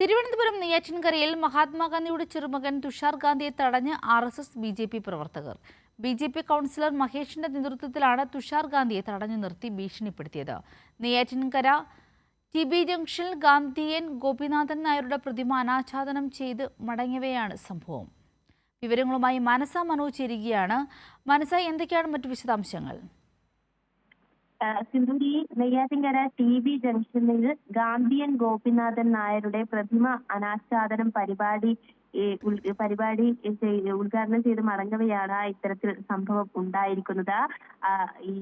തിരുവനന്തപുരം നെയ്യാറ്റിൻകരയിൽ മഹാത്മാഗാന്ധിയുടെ ചെറുമകൻ തുഷാർ ഗാന്ധിയെ തടഞ്ഞ് ആർഎസ്എസ് ബിജെപി പ്രവർത്തകർ. ബിജെപി കൗൺസിലർ മഹേഷിന്റെ നേതൃത്വത്തിലാണ് തുഷാർ ഗാന്ധിയെ തടഞ്ഞു നിർത്തി ഭീഷണിപ്പെടുത്തിയത്. നെയ്യാറ്റിൻകര ടി.ബി. ജംഗ്ഷനിൽ ഗാന്ധിയൻ ഗോപിനാഥൻ നായരുടെ പ്രതിമ അനാച്ഛാദനം ചെയ്ത് മടങ്ങിയവയാണ് സംഭവം. വിവരങ്ങളുമായി മനസ മനോജ് ചേരുകയാണ്. മനസ, എന്തൊക്കെയാണ് മറ്റു വിശദാംശങ്ങൾ? സിന്ധൂരി, നെയ്യാറ്റിൻകര ടി.ബി. ജംഗ്ഷനിൽ ഗാന്ധിയൻ ഗോപിനാഥൻ നായരുടെ പ്രതിമ അനാച്ഛാദനം പരിപാടി ഉദ്ഘാടനം ചെയ്ത് മടങ്ങവെയാണ് ഇത്തരത്തിൽ സംഭവം ഉണ്ടായിരിക്കുന്നത്. ഈ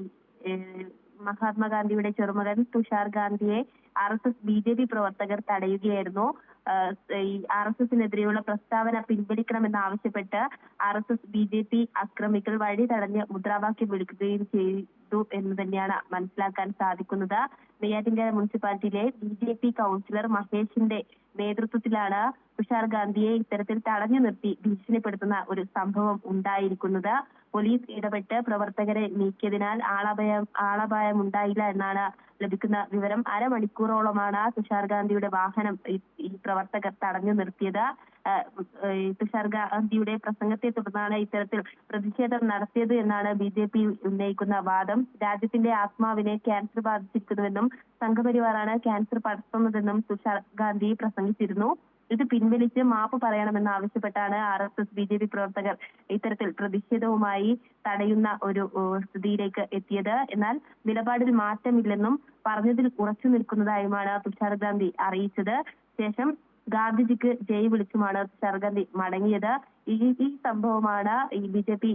മഹാത്മാഗാന്ധിയുടെ ചെറുമകൻ തുഷാർ ഗാന്ധിയെ RSS BJP പ്രവർത്തകർ തടയുകയായിരുന്നു. ഈ RSSനെതിരെയുള്ള പ്രസ്താവന പിൻവലിക്കണമെന്നാവശ്യപ്പെട്ട് RSS BJP അക്രമികൾ വഴി തടഞ്ഞ് മുദ്രാവാക്യം വിളിക്കുകയും ചെയ്തു എന്ന് തന്നെയാണ് മനസ്സിലാക്കാൻ സാധിക്കുന്നത്. നെയ്യാറ്റിൻകര മുനിസിപ്പാലിറ്റിയിലെ BJP കൗൺസിലർ മഹേഷിന്റെ നേതൃത്വത്തിലാണ് തുഷാർ ഗാന്ധിയെ ഇത്തരത്തിൽ തടഞ്ഞു നിർത്തി ഭീഷണിപ്പെടുത്തുന്ന ഒരു സംഭവം ഉണ്ടായിരിക്കുന്നത്. പോലീസ് ഇടപെട്ട് പ്രവർത്തകരെ നീക്കിയതിനാൽ ആളപായം ഉണ്ടായില്ല എന്നാണ് ലഭിക്കുന്ന വിവരം. അരമണിക്കൂറോളമാണ് തുഷാർ ഗാന്ധിയുടെ വാഹനം ഈ പ്രവർത്തകർ തടഞ്ഞു നിർത്തിയത്. തുഷാർ ഗാന്ധിയുടെ പ്രസംഗത്തെ തുടർന്നാണ് ഇത്തരത്തിൽ പ്രതിഷേധം നടത്തിയത് എന്നാണ് BJP ഉന്നയിക്കുന്ന വാദം. രാജ്യത്തിന്റെ ആത്മാവിനെ ക്യാൻസർ ബാധിച്ചിരിക്കുന്നുവെന്നും സംഘപരിവാറാണ് ക്യാൻസർ പടർത്തുന്നതെന്നും തുഷാർ ഗാന്ധി പ്രസംഗിച്ചിരുന്നു. ഇത് പിൻവലിച്ച് മാപ്പ് പറയണമെന്ന് ആവശ്യപ്പെട്ടാണ് RSS BJP പ്രവർത്തകർ ഇത്തരത്തിൽ പ്രതിഷേധവുമായി തടയുന്ന ഒരു സ്ഥിതിയിലേക്ക് എത്തിയത്. എന്നാൽ നിലപാടിൽ മാറ്റമില്ലെന്നും പറഞ്ഞതിൽ ഉറച്ചു നിൽക്കുന്നതായുമാണ് തുഷാർ ഗാന്ധി അറിയിച്ചത്. ശേഷം ഗാന്ധിജിക്ക് ജയ് വിളിച്ചുമാണ് തുഷാർ ഗാന്ധി മടങ്ങിയത്. ഈ സംഭവമാണ് ഈ BJP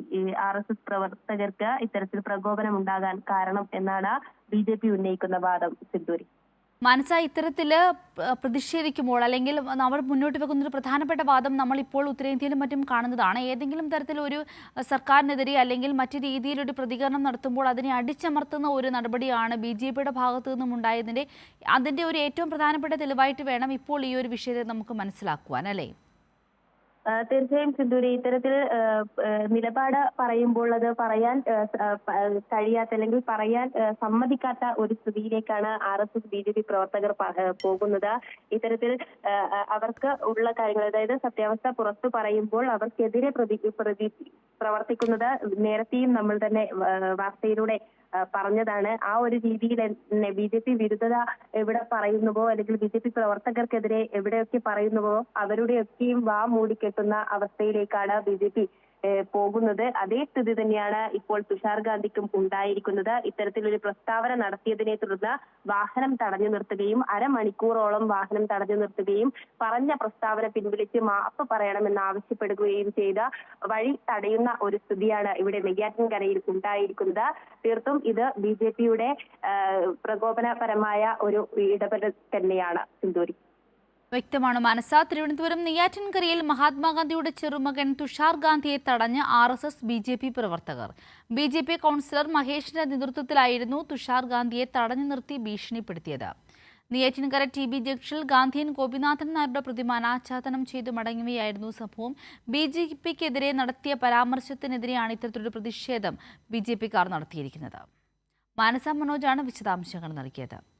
RSS പ്രവർത്തകർക്ക് ഇത്തരത്തിൽ പ്രകോപനം ഉണ്ടാകാൻ കാരണം എന്നാണ് BJP ഉന്നയിക്കുന്ന വാദം. സിന്ധൂരി, മനസ്സ, ഇത്തരത്തിൽ പ്രതിഷേധിക്കുമ്പോൾ അല്ലെങ്കിൽ നമ്മൾ മുന്നോട്ട് വെക്കുന്ന ഒരു പ്രധാനപ്പെട്ട വാദം നമ്മളിപ്പോൾ ഉത്തരേന്ത്യയിലും മറ്റും കാണുന്നതാണ്. ഏതെങ്കിലും തരത്തിലൊരു സർക്കാരിനെതിരെ അല്ലെങ്കിൽ മറ്റു രീതിയിലൊരു പ്രതികരണം നടത്തുമ്പോൾ അതിനെ അടിച്ചമർത്തുന്ന ഒരു നടപടിയാണ് BJPയുടെ ഭാഗത്തു നിന്നും ഉണ്ടായതിൻ്റെ അതിൻ്റെ ഒരു ഏറ്റവും പ്രധാനപ്പെട്ട തെളിവായിട്ട് വേണം ഇപ്പോൾ ഈ ഒരു വിഷയത്തെ നമുക്ക് മനസ്സിലാക്കുവാൻ, അല്ലേ? തീർച്ചയായും സിന്ധൂരി, ഇത്തരത്തിൽ നിലപാട് പറയുമ്പോൾ അത് പറയാൻ കഴിയാത്ത അല്ലെങ്കിൽ പറയാൻ സമ്മതിക്കാത്ത ഒരു സ്ഥിതിയിലേക്കാണ് RSS BJP പ്രവർത്തകർ പോകുന്നത്. ഇത്തരത്തിൽ അവർക്ക് ഉള്ള കാര്യങ്ങൾ, അതായത് സത്യാവസ്ഥ പുറത്തു പറയുമ്പോൾ അവർക്കെതിരെ പ്രവർത്തിക്കുന്നത് നേരത്തെയും നമ്മൾ തന്നെ വാർത്തയിലൂടെ പറഞ്ഞതാണ്. ആ ഒരു രീതിയിൽ തന്നെ BJP വിരുദ്ധത എവിടെ പറയുന്നുവോ അല്ലെങ്കിൽ BJP പ്രവർത്തകർക്കെതിരെ എവിടെയൊക്കെ പറയുന്നുവോ അവരുടെയൊക്കെയും വാ മൂടിക്കെട്ടുന്ന അവസ്ഥയിലേക്കാണ് BJP പോകുന്നത്. അതേ സ്ഥിതി തന്നെയാണ് ഇപ്പോൾ തുഷാർ ഗാന്ധിക്കും ഉണ്ടായിരിക്കുന്നത്. ഇത്തരത്തിലൊരു പ്രസ്താവന നടത്തിയതിനെ തുടർന്ന് വാഹനം തടഞ്ഞു നിർത്തുകയും അരമണിക്കൂറോളം വാഹനം തടഞ്ഞു നിർത്തുകയും പറഞ്ഞ പ്രസ്താവന പിൻവലിച്ച് മാപ്പ് പറയണമെന്ന് ആവശ്യപ്പെടുകയും ചെയ്ത വഴി തടയുന്ന ഒരു സ്ഥിതിയാണ് ഇവിടെ നെയ്യാറ്റിൻകരയിൽ ഉണ്ടായിരിക്കുന്നത്. തീർത്തും ഇത് BJPയുടെ പ്രകോപനപരമായ ഒരു ഇടപെടൽ തന്നെയാണ്. സിന്ധൂരി, വ്യക്തമാണ് മനസ്സ. തിരുവനന്തപുരം നെയ്യാറ്റിൻകരയിൽ മഹാത്മാഗാന്ധിയുടെ ചെറുമകൻ തുഷാർ ഗാന്ധിയെ തടഞ്ഞ് RSS BJP പ്രവർത്തകർ. BJP കൗൺസിലർ മഹേഷിന്റെ നേതൃത്വത്തിലായിരുന്നു തുഷാർ ഗാന്ധിയെ തടഞ്ഞു നിർത്തി ഭീഷണിപ്പെടുത്തിയത്. നെയ്യാറ്റിൻകര ടി.ബി. ജംഗ്ഷനിൽ ഗാന്ധിയൻ ഗോപിനാഥൻ നായരുടെ പ്രതിമ അനാച്ഛാദനം ചെയ്ത് മടങ്ങിയവയായിരുന്നു സംഭവം. BJPക്കെതിരെ നടത്തിയ പരാമർശത്തിനെതിരെയാണ് ഇത്തരത്തിലൊരു പ്രതിഷേധം BJPക്കാർ നടത്തിയിരിക്കുന്നത്. മനസ മനോജാണ് വിശദാംശങ്ങൾ നൽകിയത്.